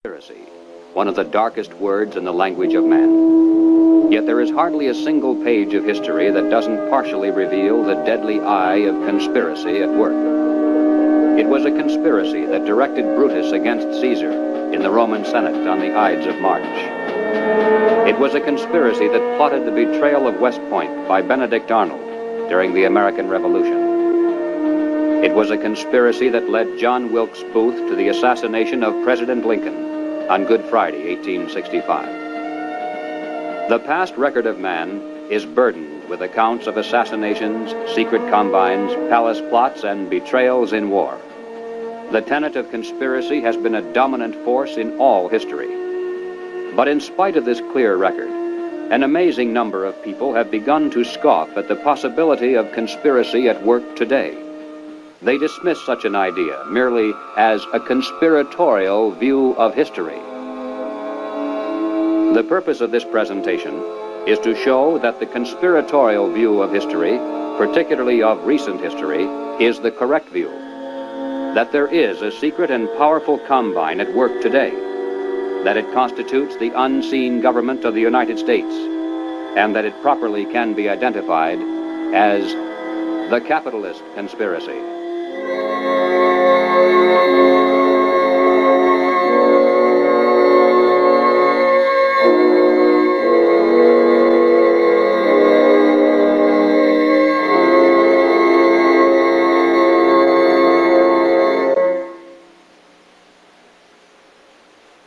Conspiracy, one of the darkest words in the language of man. Yet there is hardly a single page of history that doesn't partially reveal the deadly eye of conspiracy at work. It was a conspiracy that directed Brutus against Caesar in the Roman Senate on the Ides of March. It was a conspiracy that plotted the betrayal of West Point by Benedict Arnold during the American Revolution. It was a conspiracy that led John Wilkes Booth to the assassination of President Lincoln on Good Friday, 1865. The past record of man is burdened with accounts of assassinations, secret combines, palace plots, and betrayals in war. The tenet of conspiracy has been a dominant force in all history. But in spite of this clear record, an amazing number of people have begun to scoff at the possibility of conspiracy at work today. They dismiss such an idea merely as a conspiratorial view of history. The purpose of this presentation is to show that the conspiratorial view of history, particularly of recent history, is the correct view. That there is a secret and powerful combine at work today. That it constitutes the unseen government of the United States, and that it properly can be identified as the capitalist conspiracy.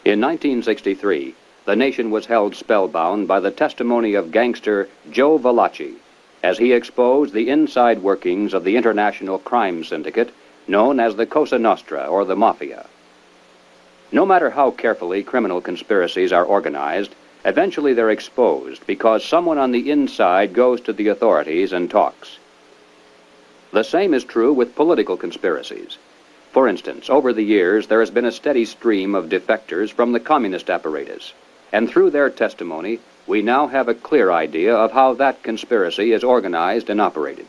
In 1963, the nation was held spellbound by the testimony of gangster Joe Valachi as he exposed the inside workings of the international crime syndicate known as the Cosa Nostra, or the Mafia. No matter how carefully criminal conspiracies are organized, eventually they're exposed because someone on the inside goes to the authorities and talks. The same is true with political conspiracies. For instance, over the years, there has been a steady stream of defectors from the communist apparatus, and through their testimony, we now have a clear idea of how that conspiracy is organized and operated.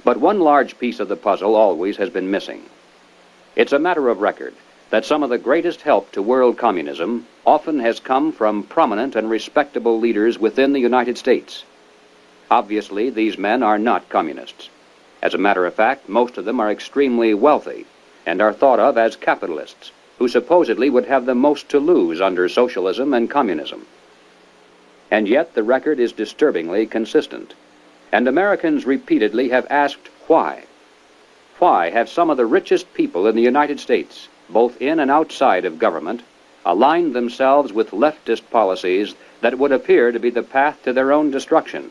But one large piece of the puzzle always has been missing. It's a matter of record that some of the greatest help to world communism often has come from prominent and respectable leaders within the United States. Obviously, these men are not communists. As a matter of fact, most of them are extremely wealthy and are thought of as capitalists who supposedly would have the most to lose under socialism and communism. And yet the record is disturbingly consistent, and Americans repeatedly have asked why. Why have some of the richest people in the United States, both in and outside of government, aligned themselves with leftist policies that would appear to be the path to their own destruction?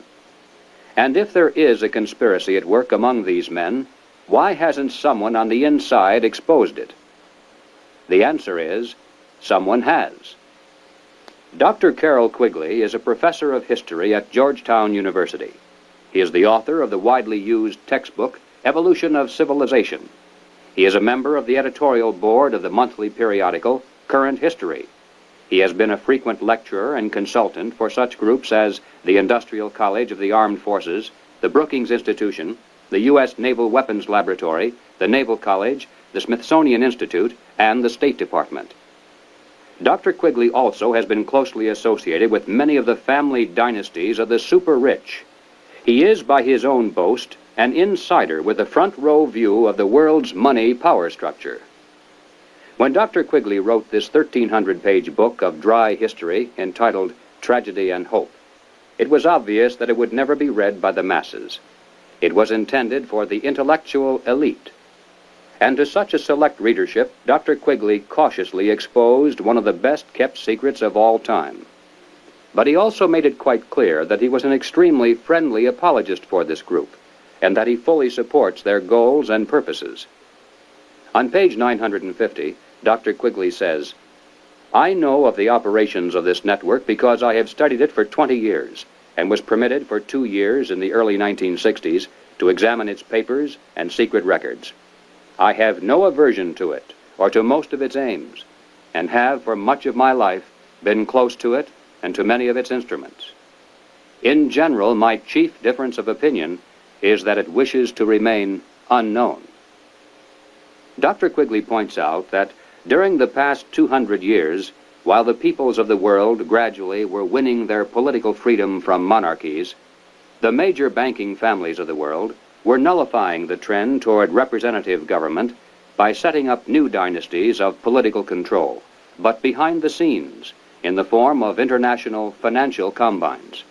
And if there is a conspiracy at work among these men, why hasn't someone on the inside exposed it? The answer is, someone has. Dr. Carroll Quigley is a professor of history at Georgetown University. He is the author of the widely used textbook, Evolution of Civilization. He is a member of the editorial board of the monthly periodical, Current History. He has been a frequent lecturer and consultant for such groups as the Industrial College of the Armed Forces, the Brookings Institution, the U.S. Naval Weapons Laboratory, the Naval College, the Smithsonian Institute, and the State Department. Dr. Quigley also has been closely associated with many of the family dynasties of the super-rich. He is, by his own boast, an insider with a front-row view of the world's money power structure. When Dr. Quigley wrote this 1,300-page book of dry history entitled Tragedy and Hope, it was obvious that it would never be read by the masses. It was intended for the intellectual elite. And to such a select readership, Dr. Quigley cautiously exposed one of the best-kept secrets of all time. But he also made it quite clear that he was an extremely friendly apologist for this group, and that he fully supports their goals and purposes. On page 950, Dr. Quigley says, "I know of the operations of this network because I have studied it for 20 years and was permitted for 2 years in the early 1960s to examine its papers and secret records. I have no aversion to it or to most of its aims, and have for much of my life been close to it and to many of its instruments. In general, my chief difference of opinion is that it wishes to remain unknown." Dr. Quigley points out that During the past 200 years, while the peoples of the world gradually were winning their political freedom from monarchies, the major banking families of the world were nullifying the trend toward representative government by setting up new dynasties of political control, but behind the scenes, in the form of international financial combines.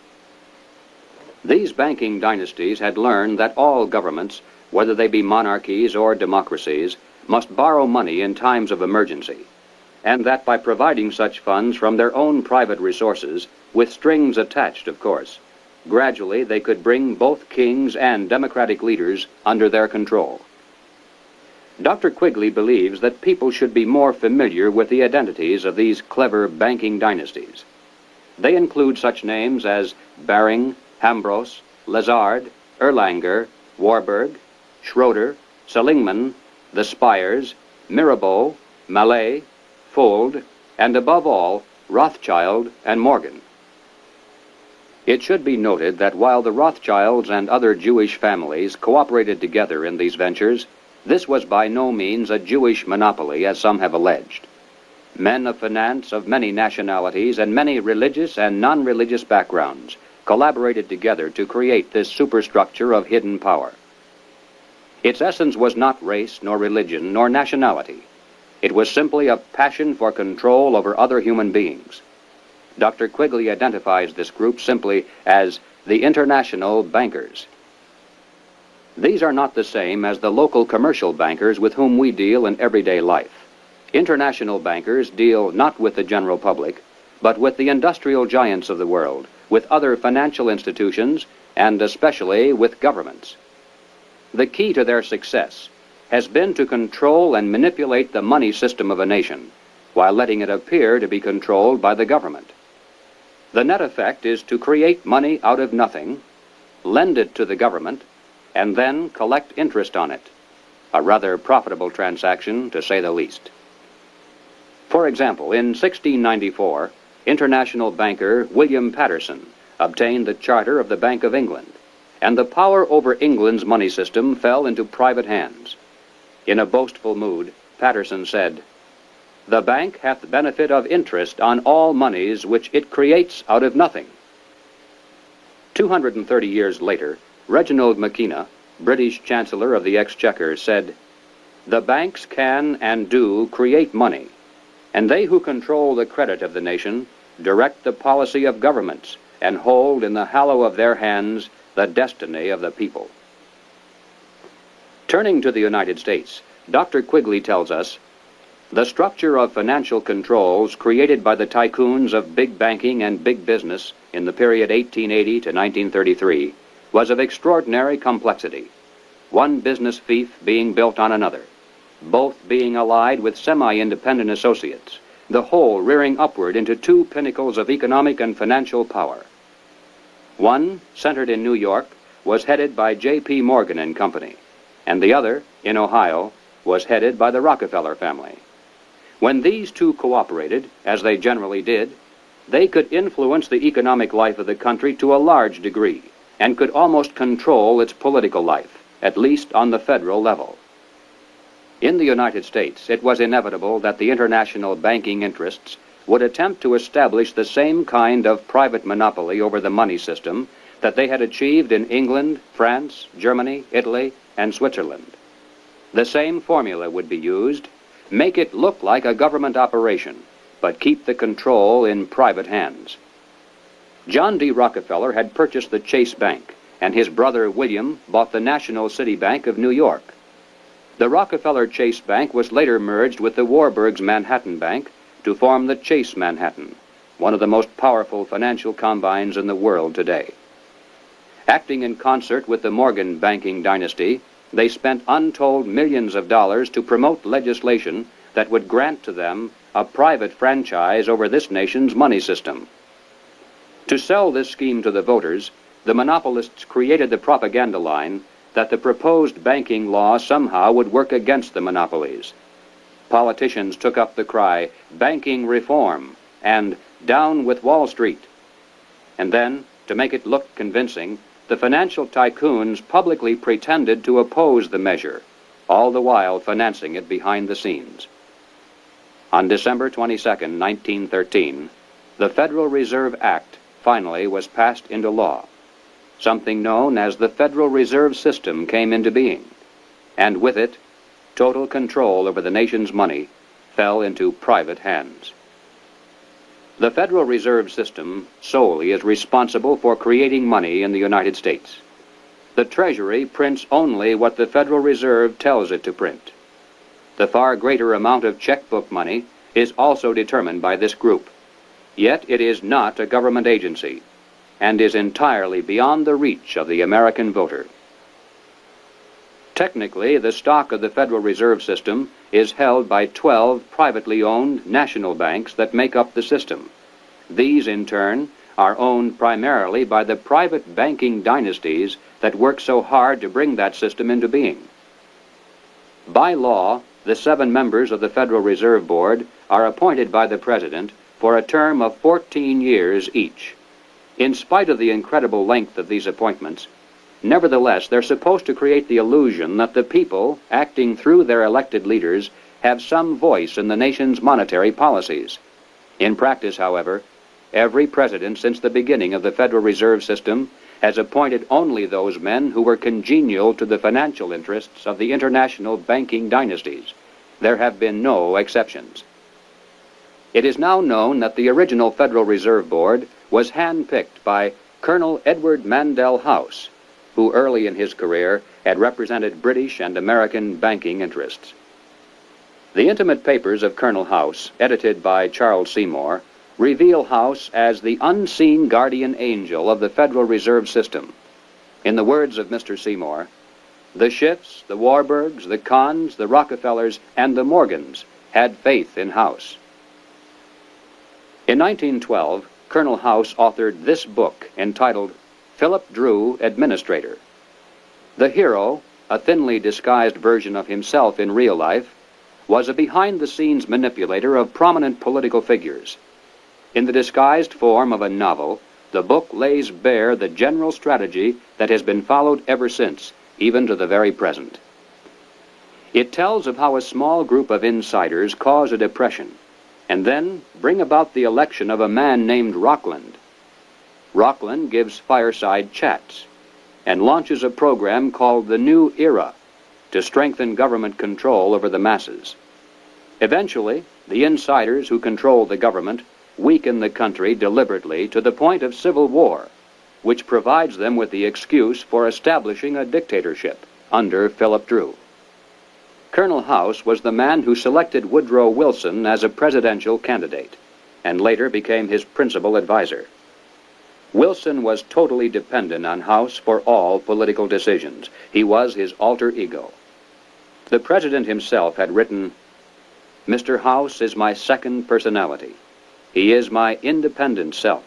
These banking dynasties had learned that all governments, whether they be monarchies or democracies, must borrow money in times of emergency, and that by providing such funds from their own private resources, with strings attached, of course, gradually they could bring both kings and democratic leaders under their control. Dr. Quigley believes that people should be more familiar with the identities of these clever banking dynasties. They include such names as Baring, Hambros, Lazard, Erlanger, Warburg, Schroeder, Seligman, the Spires, Mirabeau, Mallet, Fuld, and above all, Rothschild and Morgan. It should be noted that while the Rothschilds and other Jewish families cooperated together in these ventures, this was by no means a Jewish monopoly, as some have alleged. Men of finance of many nationalities and many religious and non-religious backgrounds collaborated together to create this superstructure of hidden power. Its essence was not race, nor religion, nor nationality. It was simply a passion for control over other human beings. Dr. Quigley identifies this group simply as the international bankers. These are not the same as the local commercial bankers with whom we deal in everyday life. International bankers deal not with the general public, but with the industrial giants of the world, with other financial institutions, and especially with governments. The key to their success has been to control and manipulate the money system of a nation, while letting it appear to be controlled by the government. The net effect is to create money out of nothing, lend it to the government, and then collect interest on it. A rather profitable transaction, to say the least. For example, in 1694, international banker William Patterson obtained the charter of the Bank of England, and the power over England's money system fell into private hands. In a boastful mood, Patterson said, "The bank hath benefit of interest on all monies which it creates out of nothing." 230 years later, Reginald McKenna, British Chancellor of the Exchequer, said, "The banks can and do create money, and they who control the credit of the nation direct the policy of governments and hold in the hollow of their hands the destiny of the people." Turning to the United States, Dr. Quigley tells us, "The structure of financial controls created by the tycoons of big banking and big business in the period 1880 to 1933 was of extraordinary complexity, one business fief being built on another, both being allied with semi-independent associates, the whole rearing upward into two pinnacles of economic and financial power. One, centered in New York, was headed by J.P. Morgan and Company, and the other, in Ohio, was headed by the Rockefeller family. When these two cooperated, as they generally did, they could influence the economic life of the country to a large degree, and could almost control its political life, at least on the federal level. In the United States, it was inevitable that the international banking interests would attempt to establish the same kind of private monopoly over the money system that they had achieved in England, France, Germany, Italy, and Switzerland. The same formula would be used: make it look like a government operation, but keep the control in private hands. John D. Rockefeller had purchased the Chase Bank, and his brother William bought the National City Bank of New York. The Rockefeller Chase Bank was later merged with the Warburg's Manhattan Bank to form the Chase Manhattan, one of the most powerful financial combines in the world today. Acting in concert with the Morgan banking dynasty, they spent untold millions of dollars to promote legislation that would grant to them a private franchise over this nation's money system. To sell this scheme to the voters, the monopolists created the propaganda line that the proposed banking law somehow would work against the monopolies. Politicians took up the cry, "Banking reform," and "Down with Wall Street." And then, to make it look convincing, the financial tycoons publicly pretended to oppose the measure, all the while financing it behind the scenes. On December 22, 1913, the Federal Reserve Act finally was passed into law. Something known as the Federal Reserve System came into being, and with it, total control over the nation's money fell into private hands. The Federal Reserve System solely is responsible for creating money in the United States. The Treasury prints only what the Federal Reserve tells it to print. The far greater amount of checkbook money is also determined by this group. Yet it is not a government agency and is entirely beyond the reach of the American voter. Technically, the stock of the Federal Reserve System is held by 12 privately owned national banks that make up the system. These, in turn, are owned primarily by the private banking dynasties that work so hard to bring that system into being. By law, the 7 members of the Federal Reserve Board are appointed by the President for a term of 14 years each. In spite of the incredible length of these appointments, nevertheless, they're supposed to create the illusion that the people, acting through their elected leaders, have some voice in the nation's monetary policies. In practice, however, every president since the beginning of the Federal Reserve System has appointed only those men who were congenial to the financial interests of the international banking dynasties. There have been no exceptions. It is now known that the original Federal Reserve Board was handpicked by Colonel Edward Mandell House, who early in his career had represented British and American banking interests. The intimate papers of Colonel House, edited by Charles Seymour, reveal House as the unseen guardian angel of the Federal Reserve System. In the words of Mr. Seymour, the Schiffs, the Warburgs, the Kahns, the Rockefellers, and the Morgans had faith in House. In 1912, Colonel House authored this book entitled Philip Drew, Administrator. The hero, a thinly disguised version of himself in real life, was a behind-the-scenes manipulator of prominent political figures. In the disguised form of a novel, the book lays bare the general strategy that has been followed ever since, even to the very present. It tells of how a small group of insiders cause a depression, and then bring about the election of a man named Rockland. Rockland gives fireside chats and launches a program called the New Era to strengthen government control over the masses. Eventually, the insiders who control the government weaken the country deliberately to the point of civil war, which provides them with the excuse for establishing a dictatorship under Philip Drew. Colonel House was the man who selected Woodrow Wilson as a presidential candidate, and later became his principal advisor. Wilson was totally dependent on House for all political decisions. He was his alter ego. The president himself had written, "Mr. House is my second personality. He is my independent self.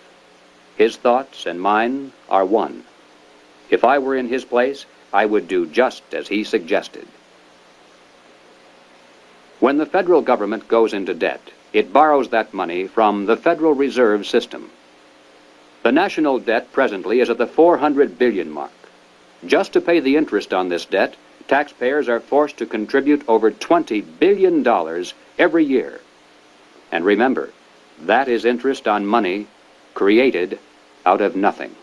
His thoughts and mine are one. If I were in his place, I would do just as he suggested." When the federal government goes into debt, it borrows that money from the Federal Reserve System. The national debt presently is at the 400 billion mark. Just to pay the interest on this debt, taxpayers are forced to contribute over $20 billion every year. And remember, that is interest on money created out of nothing.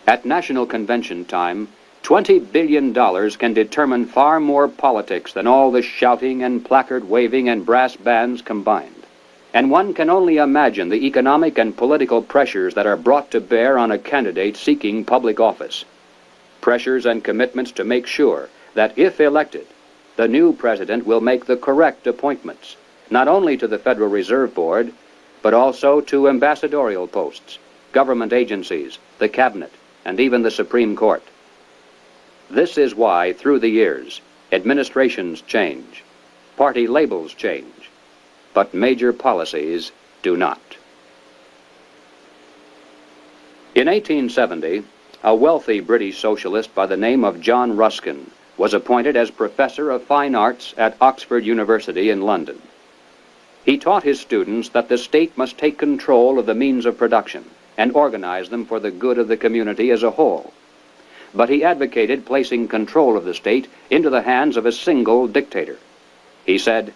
At National Convention time, $20 billion can determine far more politics than all the shouting and placard waving and brass bands combined. And one can only imagine the economic and political pressures that are brought to bear on a candidate seeking public office. Pressures and commitments to make sure that if elected, the new president will make the correct appointments, not only to the Federal Reserve Board, but also to ambassadorial posts, government agencies, the cabinet, and even the Supreme Court. This is why, through the years, administrations change, party labels change, but major policies do not. In 1870, a wealthy British socialist by the name of John Ruskin was appointed as Professor of Fine Arts at Oxford University in London. He taught his students that the state must take control of the means of production and organize them for the good of the community as a whole. But he advocated placing control of the state into the hands of a single dictator. He said,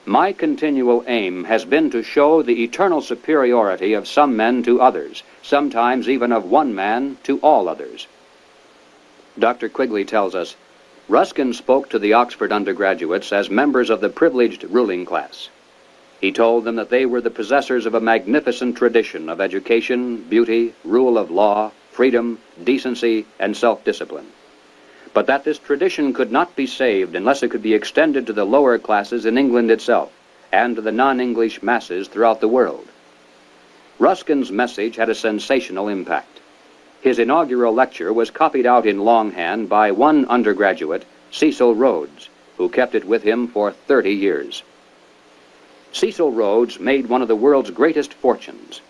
"My continual aim has been to show the eternal superiority of some men to others, sometimes even of one man to all others." Dr. Quigley tells us, Ruskin spoke to the Oxford undergraduates as members of the privileged ruling class. He told them that they were the possessors of a magnificent tradition of education, beauty, rule of law, freedom, decency, and self-discipline, but that this tradition could not be saved unless it could be extended to the lower classes in England itself and to the non-English masses throughout the world. Ruskin's message had a sensational impact. His inaugural lecture was copied out in longhand by one undergraduate, Cecil Rhodes, who kept it with him for 30 years. Cecil Rhodes made one of the world's greatest fortunes.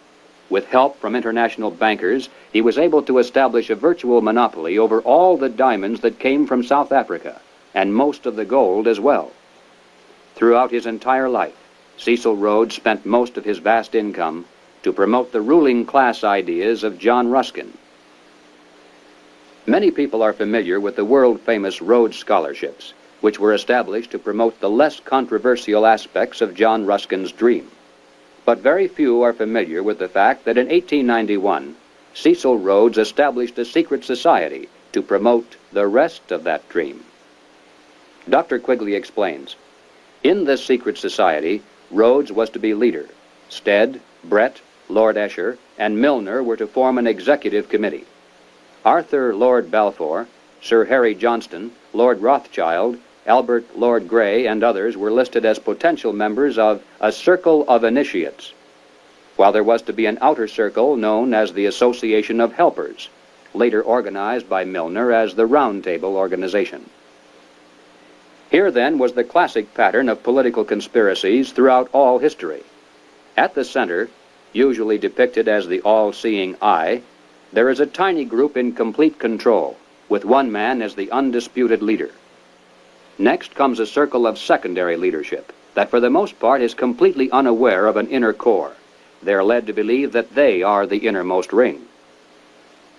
With help from international bankers, he was able to establish a virtual monopoly over all the diamonds that came from South Africa, and most of the gold as well. Throughout his entire life, Cecil Rhodes spent most of his vast income to promote the ruling class ideas of John Ruskin. Many people are familiar with the world-famous Rhodes Scholarships, which were established to promote the less controversial aspects of John Ruskin's dream. But very few are familiar with the fact that in 1891, Cecil Rhodes established a secret society to promote the rest of that dream. Dr. Quigley explains, in this secret society, Rhodes was to be leader. Stead, Brett, Lord Esher, and Milner were to form an executive committee. Arthur Lord Balfour, Sir Harry Johnston, Lord Rothschild, Albert Lord Grey, and others were listed as potential members of a circle of initiates, while there was to be an outer circle known as the Association of Helpers, later organized by Milner as the Round Table Organization. Here, then, was the classic pattern of political conspiracies throughout all history. At the center, usually depicted as the all-seeing eye, there is a tiny group in complete control, with one man as the undisputed leader. Next comes a circle of secondary leadership that for the most part is completely unaware of an inner core. They are led to believe that they are the innermost ring.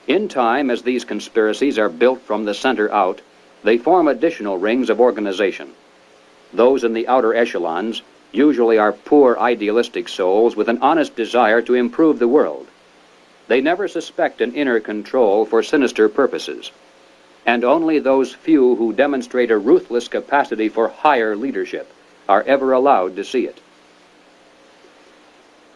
In time, as these conspiracies are built from the center out, they form additional rings of organization. Those in the outer echelons usually are poor idealistic souls with an honest desire to improve the world. They never suspect an inner control for sinister purposes, and only those few who demonstrate a ruthless capacity for higher leadership are ever allowed to see it.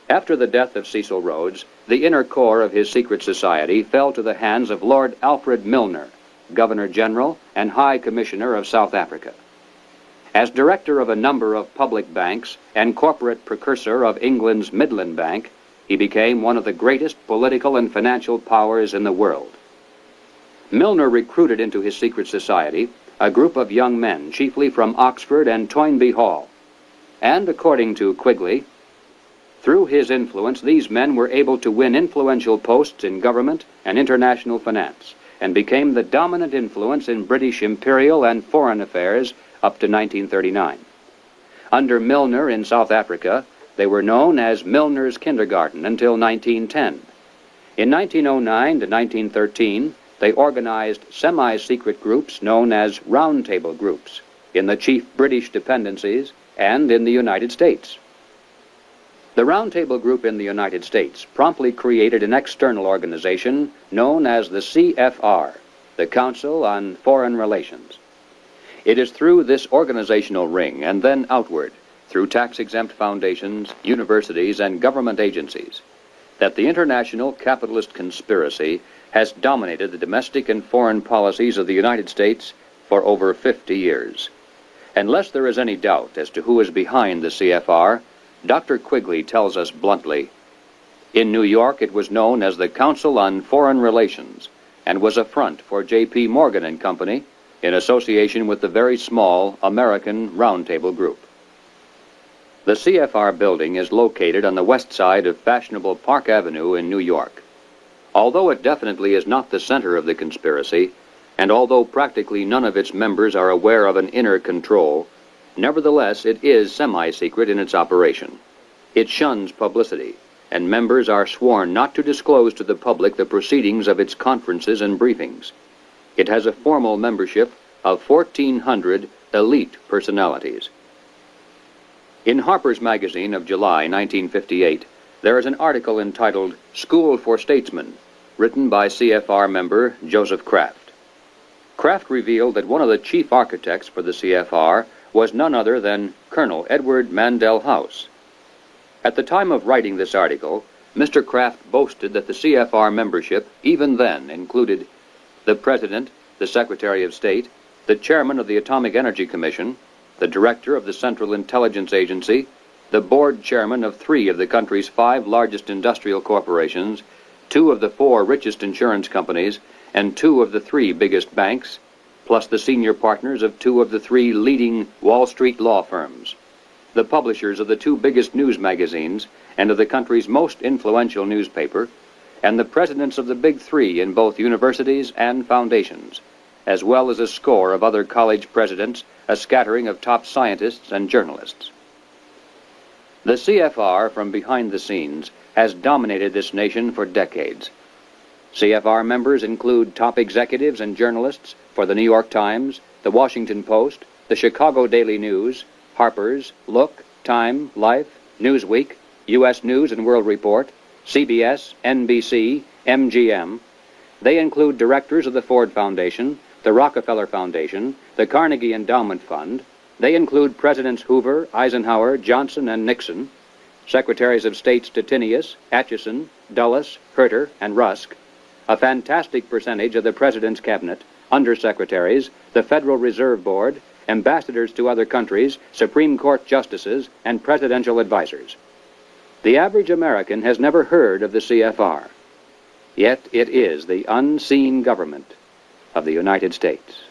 After the death of Cecil Rhodes, the inner core of his secret society fell to the hands of Lord Alfred Milner, Governor-General and High Commissioner of South Africa. As director of a number of public banks and corporate precursor of England's Midland Bank, he became one of the greatest political and financial powers in the world. Milner recruited into his secret society a group of young men, chiefly from Oxford and Toynbee Hall. And according to Quigley, through his influence, these men were able to win influential posts in government and international finance, and became the dominant influence in British imperial and foreign affairs up to 1939. Under Milner in South Africa, they were known as Milner's Kindergarten until 1910. In 1909 to 1913, they organized semi-secret groups known as Round Table groups in the chief British dependencies and in the United States. The Round Table group in the United States promptly created an external organization known as the CFR, the Council on Foreign Relations. It is through this organizational ring and then outward, through tax-exempt foundations, universities, and government agencies, that the international capitalist conspiracy has dominated the domestic and foreign policies of the United States for over 50 years. Unless there is any doubt as to who is behind the CFR, Dr. Quigley tells us bluntly, in New York it was known as the Council on Foreign Relations and was a front for J.P. Morgan and Company in association with the very small American Round Table Group. The CFR building is located on the west side of fashionable Park Avenue in New York. Although it definitely is not the center of the conspiracy, and although practically none of its members are aware of an inner control, nevertheless it is semi-secret in its operation. It shuns publicity, and members are sworn not to disclose to the public the proceedings of its conferences and briefings. It has a formal membership of 1,400 elite personalities. In Harper's Magazine of July 1958, there is an article entitled School for Statesmen, written by CFR member Joseph Kraft. Kraft revealed that one of the chief architects for the CFR was none other than Colonel Edward Mandell House. At the time of writing this article, Mr. Kraft boasted that the CFR membership even then included the President, the Secretary of State, the Chairman of the Atomic Energy Commission, the Director of the Central Intelligence Agency, the Board Chairman of 3 of the country's 5 largest industrial corporations, 2 of the 4 richest insurance companies, and 2 of the 3 biggest banks, plus the senior partners of 2 of the 3 leading Wall Street law firms, the publishers of the 2 biggest news magazines and of the country's most influential newspaper, and the presidents of the big 3 in both universities and foundations, as well as a score of other college presidents, a scattering of top scientists and journalists. The CFR, from behind the scenes, has dominated this nation for decades. CFR members include top executives and journalists for the New York Times, the Washington Post, the Chicago Daily News, Harper's, Look, Time, Life, Newsweek, U.S. News and World Report, CBS, NBC, MGM. They include directors of the Ford Foundation, the Rockefeller Foundation, the Carnegie Endowment Fund. They include Presidents Hoover, Eisenhower, Johnson, and Nixon, Secretaries of State Stettinius, Atchison, Dulles, Herter, and Rusk, a fantastic percentage of the President's cabinet, undersecretaries, the Federal Reserve Board, ambassadors to other countries, Supreme Court justices, and presidential advisors. The average American has never heard of the CFR, yet it is the unseen government of the United States.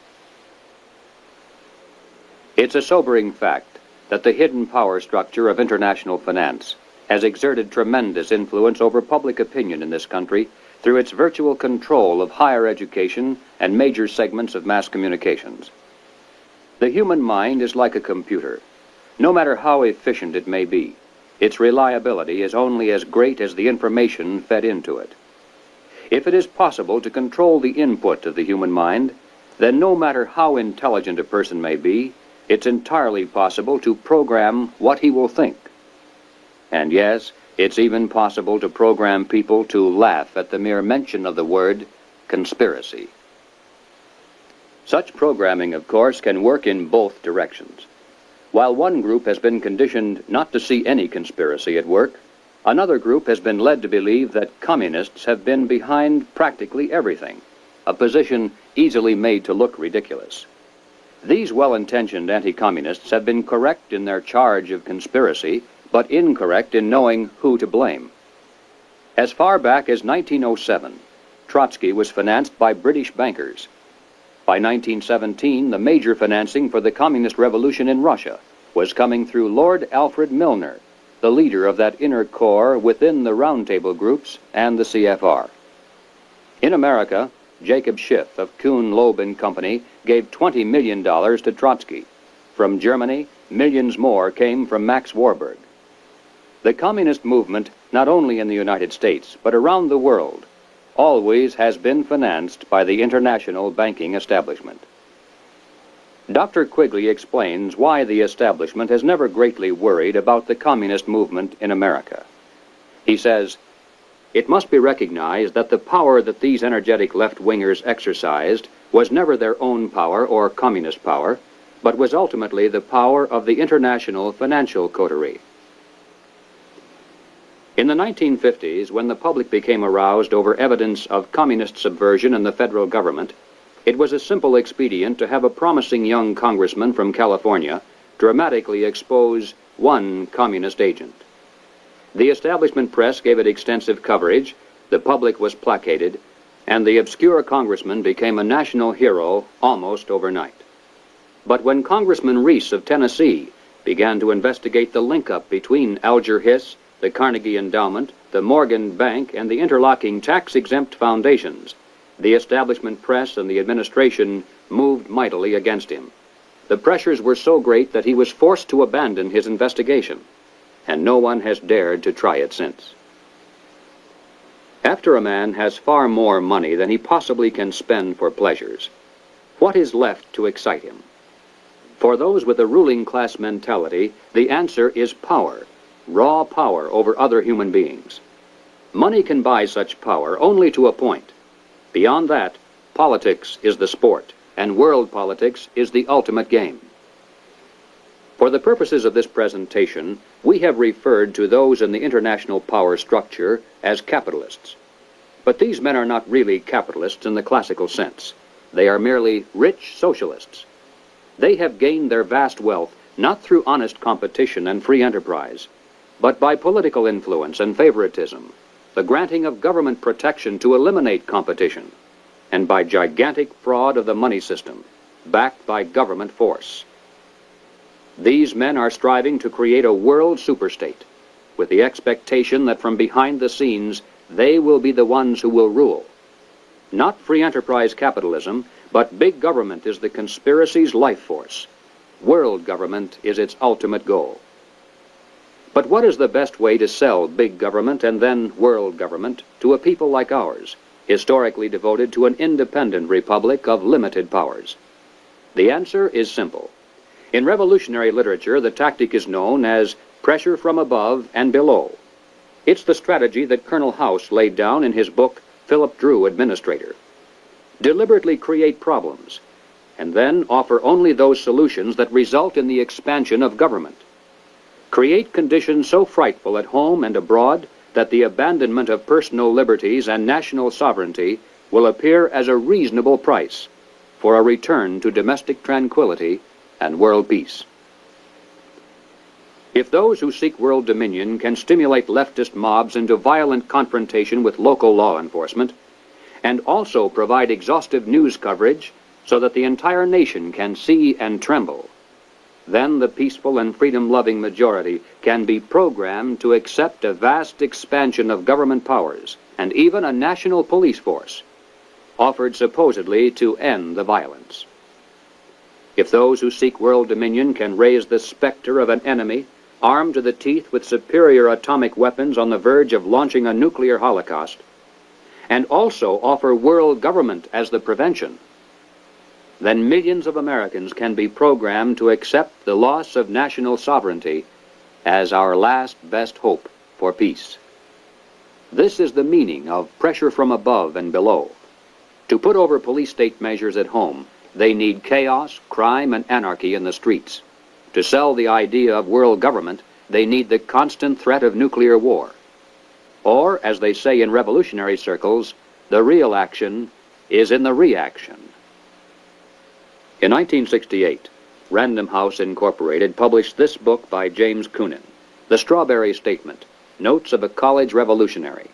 It's a sobering fact that the hidden power structure of international finance has exerted tremendous influence over public opinion in this country through its virtual control of higher education and major segments of mass communications. The human mind is like a computer. No matter how efficient it may be, its reliability is only as great as the information fed into it. If it is possible to control the input of the human mind, then no matter how intelligent a person may be, it's entirely possible to program what he will think. And yes, it's even possible to program people to laugh at the mere mention of the word conspiracy. Such programming, of course, can work in both directions. While one group has been conditioned not to see any conspiracy at work, another group has been led to believe that communists have been behind practically everything, a position easily made to look ridiculous. These well-intentioned anti-communists have been correct in their charge of conspiracy, but incorrect in knowing who to blame. As far back as 1907, Trotsky was financed by British bankers. By 1917, the major financing for the communist revolution in Russia was coming through Lord Alfred Milner, the leader of that inner core within the Roundtable groups and the CFR. In America, Jacob Schiff of Kuhn, Loeb and Company gave $20 million to Trotsky. From Germany, millions more came from Max Warburg. The communist movement, not only in the United States, but around the world, always has been financed by the international banking establishment. Dr. Quigley explains why the establishment has never greatly worried about the communist movement in America. He says, "It must be recognized that the power that these energetic left-wingers exercised was never their own power or communist power, but was ultimately the power of the international financial coterie." In the 1950s, when the public became aroused over evidence of communist subversion in the federal government, it was a simple expedient to have a promising young congressman from California dramatically expose one communist agent. The establishment press gave it extensive coverage, the public was placated, and the obscure congressman became a national hero almost overnight. But when Congressman Reese of Tennessee began to investigate the link-up between Alger Hiss, the Carnegie Endowment, the Morgan Bank, and the interlocking tax-exempt foundations, the establishment press and the administration moved mightily against him. The pressures were so great that he was forced to abandon his investigation, and no one has dared to try it since. After a man has far more money than he possibly can spend for pleasures, what is left to excite him? For those with a ruling class mentality, the answer is power, raw power over other human beings. Money can buy such power only to a point. Beyond that, politics is the sport, and world politics is the ultimate game. For the purposes of this presentation, we have referred to those in the international power structure as capitalists. But these men are not really capitalists in the classical sense. They are merely rich socialists. They have gained their vast wealth not through honest competition and free enterprise, but by political influence and favoritism, the granting of government protection to eliminate competition, and by gigantic fraud of the money system, backed by government force. These men are striving to create a world superstate, with the expectation that from behind the scenes they will be the ones who will rule. Not free enterprise capitalism, but big government is the conspiracy's life force. World government is its ultimate goal. But what is the best way to sell big government and then world government to a people like ours, historically devoted to an independent republic of limited powers? The answer is simple. In revolutionary literature, the tactic is known as pressure from above and below. It's the strategy that Colonel House laid down in his book, Philip Drew, Administrator. Deliberately create problems, and then offer only those solutions that result in the expansion of government. Create conditions so frightful at home and abroad that the abandonment of personal liberties and national sovereignty will appear as a reasonable price for a return to domestic tranquility and world peace. If those who seek world dominion can stimulate leftist mobs into violent confrontation with local law enforcement, and also provide exhaustive news coverage so that the entire nation can see and tremble, then the peaceful and freedom-loving majority can be programmed to accept a vast expansion of government powers and even a national police force, offered supposedly to end the violence. If those who seek world dominion can raise the specter of an enemy armed to the teeth with superior atomic weapons on the verge of launching a nuclear holocaust, and also offer world government as the prevention, then millions of Americans can be programmed to accept the loss of national sovereignty as our last best hope for peace. This is the meaning of pressure from above and below. To put over police state measures at home, they need chaos, crime, and anarchy in the streets. To sell the idea of world government, they need the constant threat of nuclear war. Or, as they say in revolutionary circles, the real action is in the reaction. In 1968, Random House Incorporated published this book by James Koonin, The Strawberry Statement, Notes of a College Revolutionary.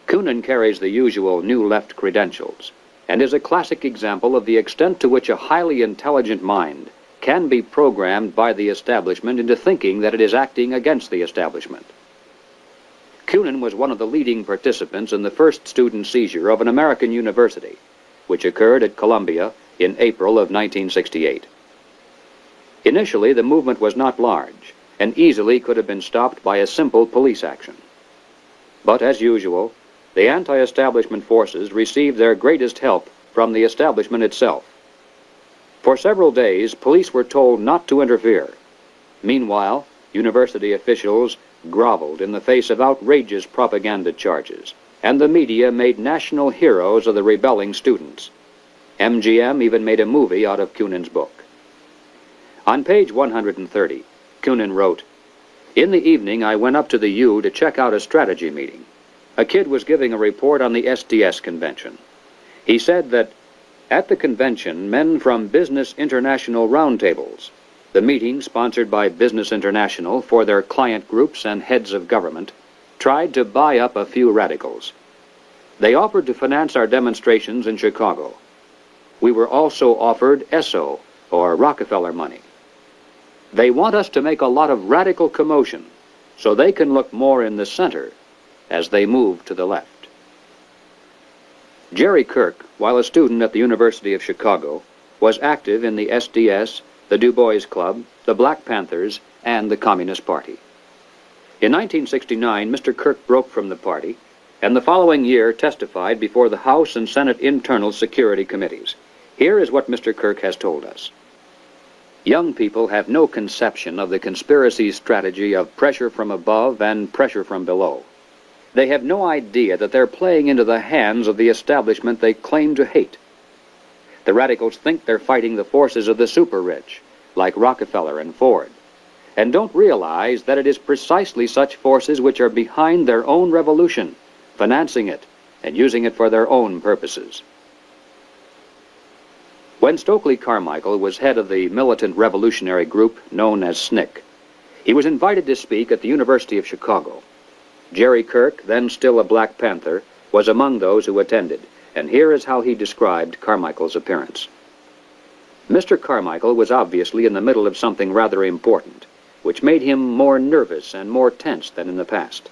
Koonin carries the usual New Left credentials, and is a classic example of the extent to which a highly intelligent mind can be programmed by the establishment into thinking that it is acting against the establishment. Koonin was one of the leading participants in the first student seizure of an American university, which occurred at Columbia in April of 1968. Initially, the movement was not large, and easily could have been stopped by a simple police action. But as usual, the anti-establishment forces received their greatest help from the establishment itself. For several days, police were told not to interfere. Meanwhile, university officials groveled in the face of outrageous propaganda charges, and the media made national heroes of the rebelling students. MGM even made a movie out of Koonin's book. On page 130, Koonin wrote, "In the evening, I went up to the U to check out a strategy meeting. A kid was giving a report on the SDS convention. He said that at the convention, men from Business International roundtables, the meeting sponsored by Business International for their client groups and heads of government, tried to buy up a few radicals. They offered to finance our demonstrations in Chicago. We were also offered ESSO, or Rockefeller money. They want us to make a lot of radical commotion so they can look more in the center as they move to the left." Jerry Kirk, while a student at the University of Chicago, was active in the SDS, the Du Bois Club, the Black Panthers, and the Communist Party. In 1969, Mr. Kirk broke from the party, and the following year testified before the House and Senate Internal Security Committees. Here is what Mr. Kirk has told us. Young people have no conception of the conspiracy strategy of pressure from above and pressure from below. They have no idea that they're playing into the hands of the establishment they claim to hate. The radicals think they're fighting the forces of the super-rich, like Rockefeller and Ford, and don't realize that it is precisely such forces which are behind their own revolution, financing it and using it for their own purposes. When Stokely Carmichael was head of the militant revolutionary group known as ℌ𝔞𝔫𝔦𝣣, he was invited to speak at the University of Chicago. Jerry Kirk, then still a Black Panther, was among those who attended, and here is how he described Carmichael's appearance. Mr. Carmichael was obviously in the middle of something rather important, which made him more nervous and more tense than in the past.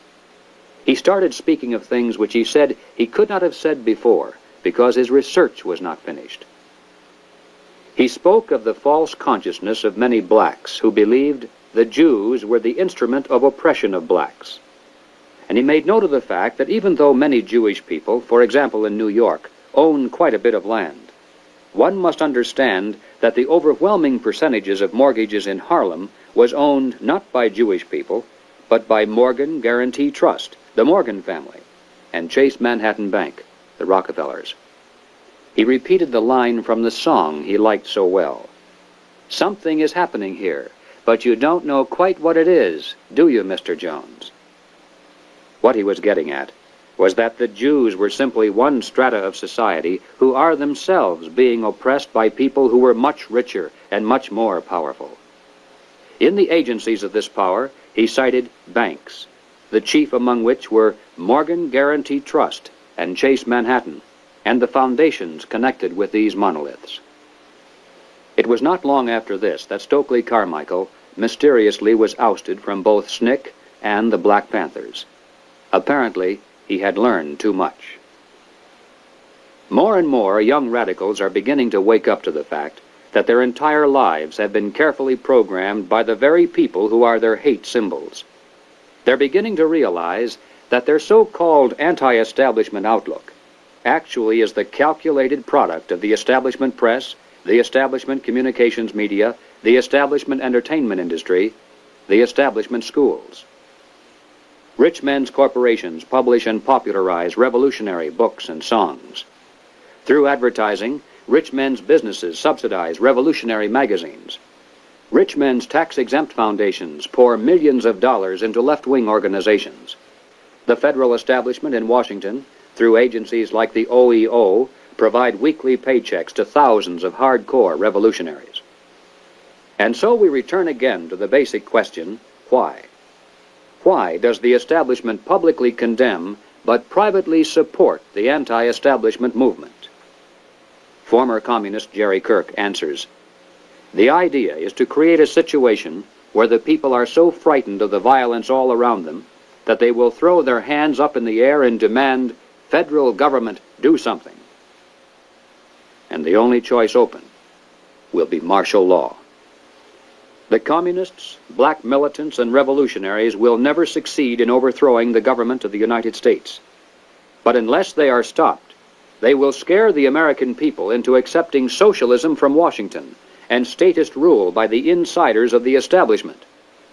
He started speaking of things which he said he could not have said before, because his research was not finished. He spoke of the false consciousness of many blacks who believed the Jews were the instrument of oppression of blacks. And he made note of the fact that even though many Jewish people, for example in New York, own quite a bit of land, one must understand that the overwhelming percentages of mortgages in Harlem was owned not by Jewish people, but by Morgan Guarantee Trust, the Morgan family, and Chase Manhattan Bank, the Rockefellers. He repeated the line from the song he liked so well. "Something is happening here, but you don't know quite what it is, do you, Mr. Jones?" What he was getting at was that the Jews were simply one strata of society who are themselves being oppressed by people who were much richer and much more powerful. In the agencies of this power, he cited banks, the chief among which were Morgan Guarantee Trust and Chase Manhattan, and the foundations connected with these monoliths. It was not long after this that Stokely Carmichael mysteriously was ousted from both ℌ𝔞𝔫𝔦𝔣 and the Black Panthers. Apparently, he had learned too much. More and more young radicals are beginning to wake up to the fact that their entire lives have been carefully programmed by the very people who are their hate symbols. They're beginning to realize that their so-called anti-establishment outlook actually is the calculated product of the establishment press, the establishment communications media, the establishment entertainment industry, the establishment schools. Rich men's corporations publish and popularize revolutionary books and songs. Through advertising, rich men's businesses subsidize revolutionary magazines. Rich men's tax-exempt foundations pour millions of dollars into left-wing organizations. The federal establishment in Washington, through agencies like the OEO, provide weekly paychecks to thousands of hardcore revolutionaries. And so we return again to the basic question, why? Why does the establishment publicly condemn but privately support the anti-establishment movement? Former communist Jerry Kirk answers, "The idea is to create a situation where the people are so frightened of the violence all around them that they will throw their hands up in the air and demand, 'Federal government, do something.' And the only choice open will be martial law. The communists, black militants, and revolutionaries will never succeed in overthrowing the government of the United States. But unless they are stopped, they will scare the American people into accepting socialism from Washington and statist rule by the insiders of the establishment.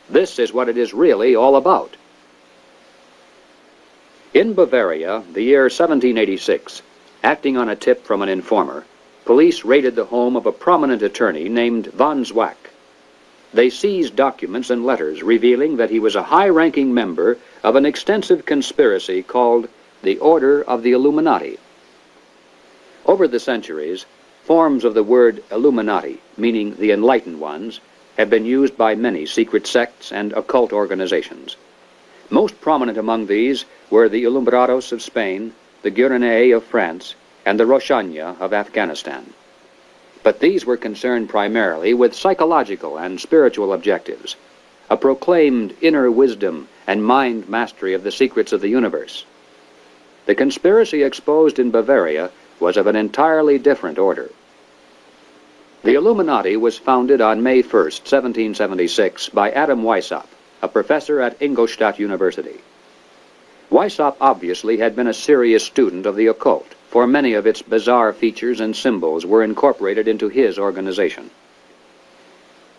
This is what it is really all about." In Bavaria, the year 1786, acting on a tip from an informer, police raided the home of a prominent attorney named von Zwack. They seized documents and letters revealing that he was a high-ranking member of an extensive conspiracy called the Order of the Illuminati. Over the centuries, forms of the word Illuminati, meaning the enlightened ones, have been used by many secret sects and occult organizations. Most prominent among these were the Illuminados of Spain, the Guernets of France, and the Roshania of Afghanistan. But these were concerned primarily with psychological and spiritual objectives, a proclaimed inner wisdom and mind mastery of the secrets of the universe. The conspiracy exposed in Bavaria was of an entirely different order. The Illuminati was founded on May 1st, 1776, by Adam Weishaupt, a professor at Ingolstadt University. Weishaupt obviously had been a serious student of the occult, for many of its bizarre features and symbols were incorporated into his organization.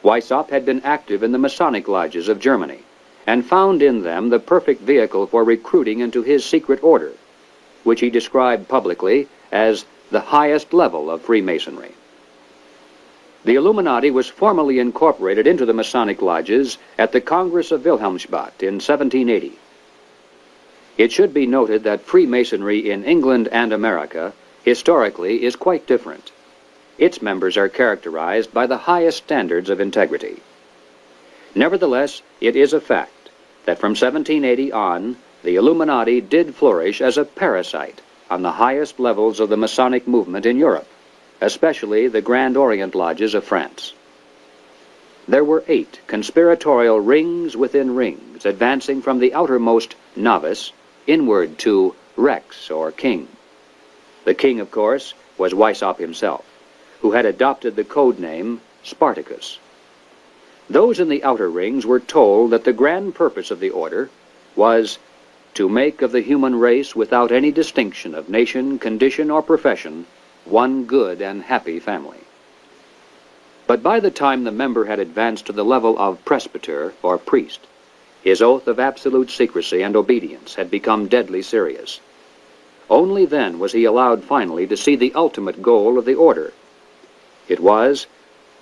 Weishaupt had been active in the Masonic lodges of Germany and found in them the perfect vehicle for recruiting into his secret order, which he described publicly as the highest level of Freemasonry. The Illuminati was formally incorporated into the Masonic lodges at the Congress of ℌ𝔞𝔫𝔦𝣣 in 1780. It should be noted that Freemasonry in England and America historically is quite different. Its members are characterized by the highest standards of integrity. Nevertheless, it is a fact that from 1780 on, the Illuminati did flourish as a parasite on the highest levels of the Masonic movement in Europe, especially the Grand Orient lodges of France. There were 8 conspiratorial rings within rings, advancing from the outermost novice inward to Rex, or king. The king, of course, was Weishaupt himself, who had adopted the code name Spartacus. Those in the outer rings were told that the grand purpose of the order was to make of the human race, without any distinction of nation, condition, or profession, one good and happy family. But by the time the member had advanced to the level of presbyter, or priest, his oath of absolute secrecy and obedience had become deadly serious. Only then was he allowed finally to see the ultimate goal of the order. It was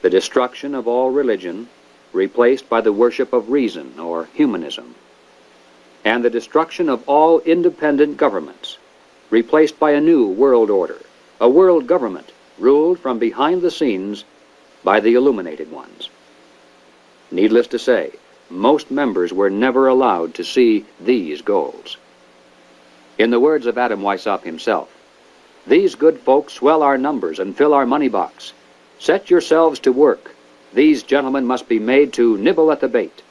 the destruction of all religion, replaced by the worship of reason, or humanism, and the destruction of all independent governments, replaced by a new world order, a world government ruled from behind the scenes by the illuminated ones. Needless to say, most members were never allowed to see these goals. In the words of Adam Weishaupt himself, "These good folks swell our numbers and fill our money box. Set yourselves to work. These gentlemen must be made to nibble at the bait.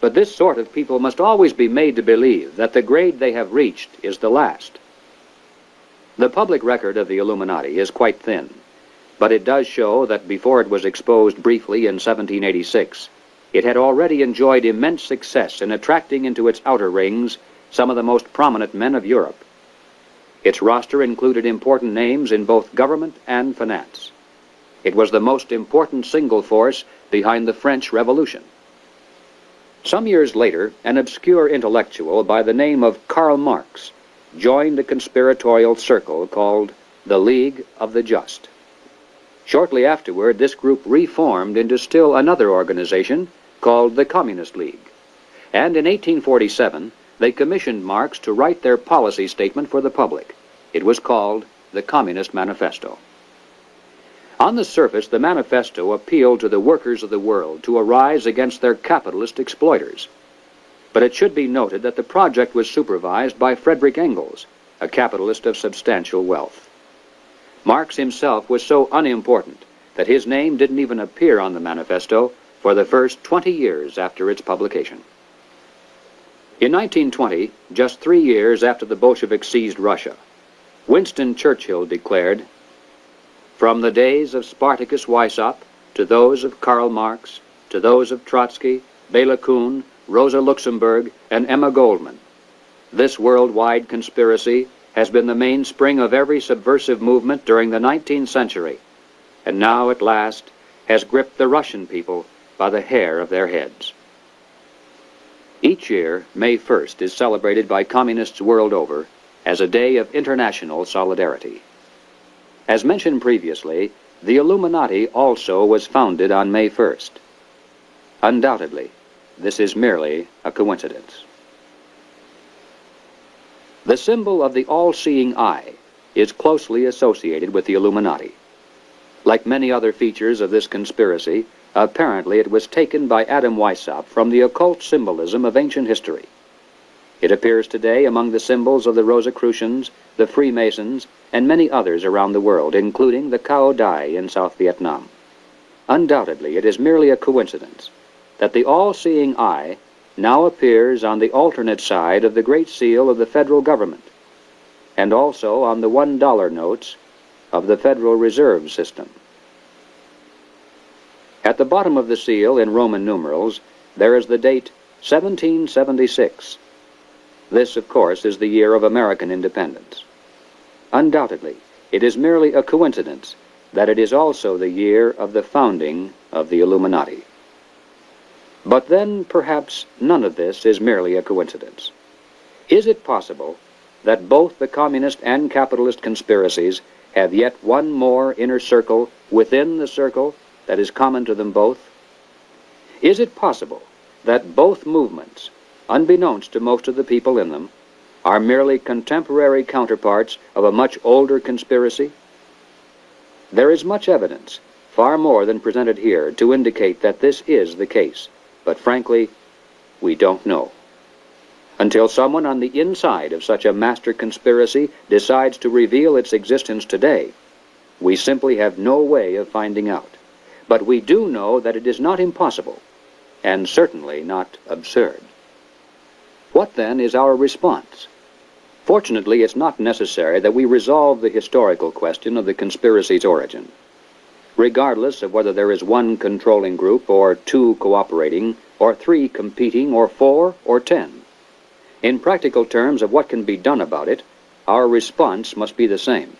But this sort of people must always be made to believe that the grade they have reached is the last." The public record of the Illuminati is quite thin, but it does show that before it was exposed briefly in 1786, it had already enjoyed immense success in attracting into its outer rings some of the most prominent men of Europe. Its roster included important names in both government and finance. It was the most important single force behind the French Revolution. Some years later, an obscure intellectual by the name of Karl Marx joined a conspiratorial circle called the League of the Just. Shortly afterward, this group reformed into still another organization called the Communist League, and in 1847 they commissioned Marx to write their policy statement for the public. It was called the Communist Manifesto. On the surface, the manifesto appealed to the workers of the world to arise against their capitalist exploiters. But it should be noted that the project was supervised by Friedrich Engels, a capitalist of substantial wealth. Marx himself was so unimportant that his name didn't even appear on the manifesto for the first 20 years after its publication. In 1920, just 3 years after the Bolsheviks seized Russia, Winston Churchill declared, "From the days of Spartacus Weishaupt to those of Karl Marx, to those of Trotsky, Bela Kun, Rosa Luxemburg, and Emma Goldman, this worldwide conspiracy has been the mainspring of every subversive movement during the 19th century, and now at last has gripped the Russian people by the hair of their heads." Each year, May 1st is celebrated by communists world over as a day of international solidarity. As mentioned previously, the Illuminati also was founded on May 1st. Undoubtedly, this is merely a coincidence. The symbol of the all-seeing eye is closely associated with the Illuminati. Like many other features of this conspiracy, apparently it was taken by Adam Weishaupt from the occult symbolism of ancient history. It appears today among the symbols of the Rosicrucians, the Freemasons, and many others around the world, including the Cao Dai in South Vietnam. Undoubtedly, it is merely a coincidence that the all-seeing eye now appears on the alternate side of the Great Seal of the federal government, and also on the $1 notes of the Federal Reserve System. At the bottom of the seal, in Roman numerals, there is the date 1776. This, of course, is the year of American independence. Undoubtedly, it is merely a coincidence that it is also the year of the founding of the Illuminati. But then, perhaps, none of this is merely a coincidence. Is it possible that both the communist and capitalist conspiracies have yet one more inner circle within the circle that is common to them both? Is it possible that both movements, unbeknownst to most of the people in them, are merely contemporary counterparts of a much older conspiracy? There is much evidence, far more than presented here, to indicate that this is the case, but frankly, we don't know. Until someone on the inside of such a master conspiracy decides to reveal its existence today, we simply have no way of finding out. But we do know that it is not impossible, and certainly not absurd. What then is our response? Fortunately, it's not necessary that we resolve the historical question of the conspiracy's origin. Regardless of whether there is one controlling group, or two cooperating, or three competing, or 4 or 10. In practical terms of what can be done about it, our response must be the same.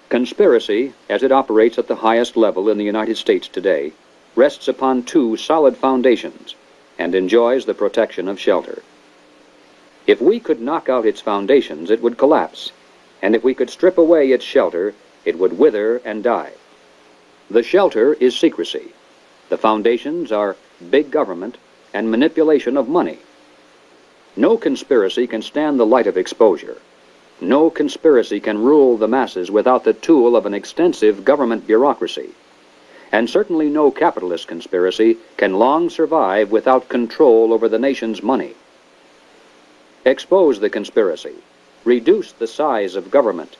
Conspiracy, as it operates at the highest level in the United States today, rests upon 2 solid foundations and enjoys the protection of shelter. If we could knock out its foundations, it would collapse, and if we could strip away its shelter, it would wither and die. The shelter is secrecy. The foundations are big government and manipulation of money. No conspiracy can stand the light of exposure. No conspiracy can rule the masses without the tool of an extensive government bureaucracy. And certainly no capitalist conspiracy can long survive without control over the nation's money. Expose the conspiracy. Reduce the size of government.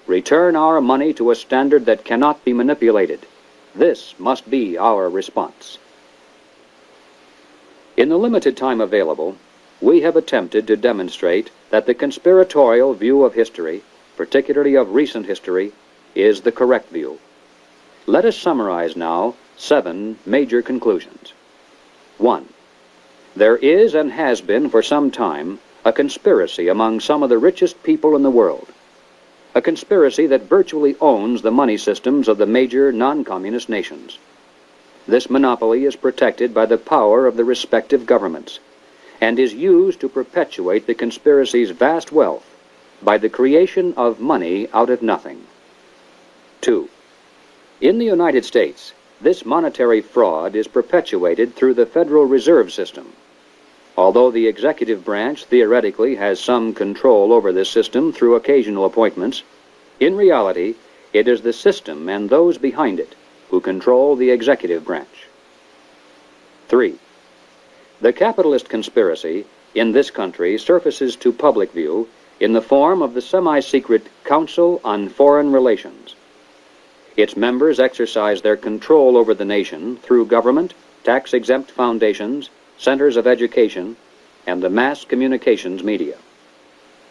Return our money to a standard that cannot be manipulated. This must be our response. In the limited time available, we have attempted to demonstrate that the conspiratorial view of history, particularly of recent history, is the correct view. Let us summarize now 7 major conclusions. 1. There is and has been for some time a conspiracy among some of the richest people in the world. A conspiracy that virtually owns the money systems of the major non-communist nations. This monopoly is protected by the power of the respective governments, and is used to perpetuate the conspiracy's vast wealth by the creation of money out of nothing. 2. In the United States, this monetary fraud is perpetuated through the Federal Reserve System. Although the executive branch theoretically has some control over this system through occasional appointments, in reality, it is the system and those behind it who control the executive branch. 3. The capitalist conspiracy in this country surfaces to public view in the form of the semi-secret Council on Foreign Relations. Its members exercise their control over the nation through government, tax-exempt foundations, centers of education, and the mass communications media.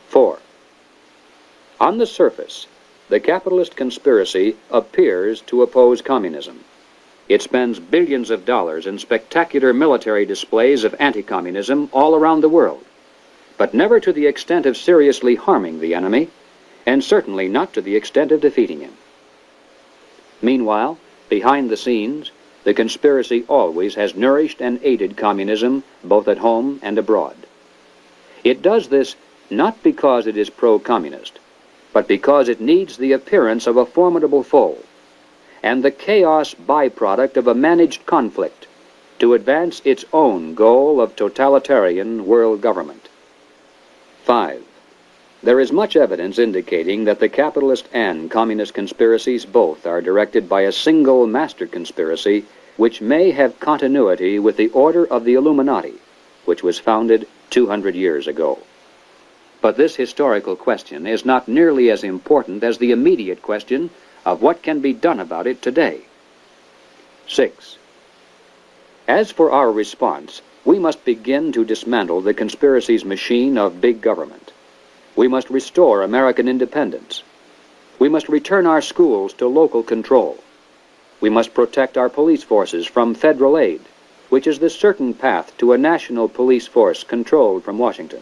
4. On the surface, the capitalist conspiracy appears to oppose communism. It spends billions of dollars in spectacular military displays of anti-communism all around the world, but never to the extent of seriously harming the enemy, and certainly not to the extent of defeating him. Meanwhile, behind the scenes, the conspiracy always has nourished and aided communism both at home and abroad. It does this not because it is pro-communist, but because it needs the appearance of a formidable foe and the chaos byproduct of a managed conflict to advance its own goal of totalitarian world government. 5. There is much evidence indicating that the capitalist and communist conspiracies both are directed by a single master conspiracy which may have continuity with the Order of the Illuminati, which was founded 200 years ago. But this historical question is not nearly as important as the immediate question of what can be done about it today. 6. As for our response, we must begin to dismantle the conspiracy's machine of big government. We must restore American independence. We must return our schools to local control. We must protect our police forces from federal aid, which is the certain path to a national police force controlled from Washington.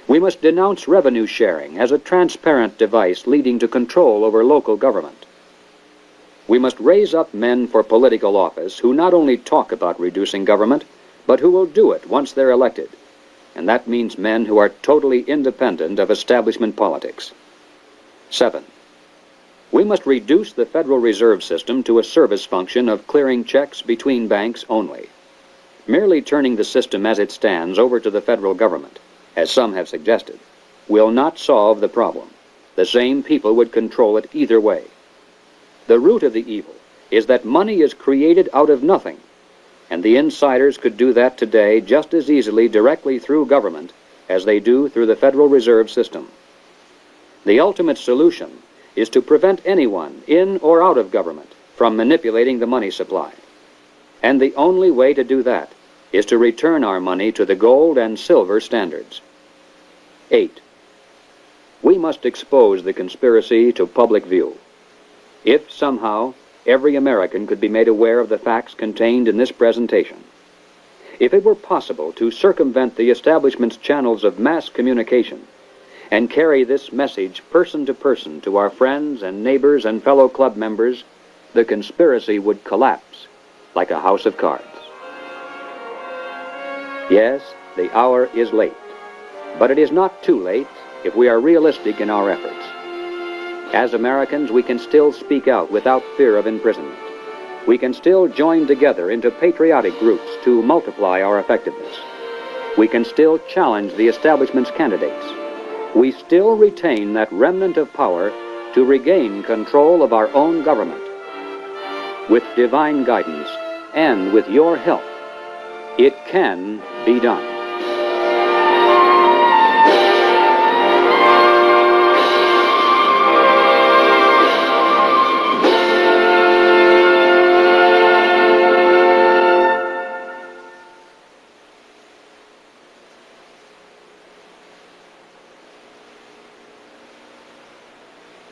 We must denounce revenue sharing as a transparent device leading to control over local government. We must raise up men for political office who not only talk about reducing government, but who will do it once they're elected. And that means men who are totally independent of establishment politics. 7. We must reduce the Federal Reserve System to a service function of clearing checks between banks only. Merely turning the system as it stands over to the federal government, as some have suggested, will not solve the problem. The same people would control it either way. The root of the evil is that money is created out of nothing, and the insiders could do that today just as easily directly through government as they do through the Federal Reserve System. The ultimate solution is to prevent anyone, in or out of government, from manipulating the money supply. And the only way to do that is to return our money to the gold and silver standards. 8. We must expose the conspiracy to public view. If somehow every American could be made aware of the facts contained in this presentation, if it were possible to circumvent the establishment's channels of mass communication and carry this message person to person to our friends and neighbors and fellow club members, the conspiracy would collapse like a house of cards. Yes, the hour is late, but it is not too late if we are realistic in our efforts. As Americans, we can still speak out without fear of imprisonment. We can still join together into patriotic groups to multiply our effectiveness. We can still challenge the establishment's candidates. We still retain that remnant of power to regain control of our own government. With divine guidance and with your help, it can be done.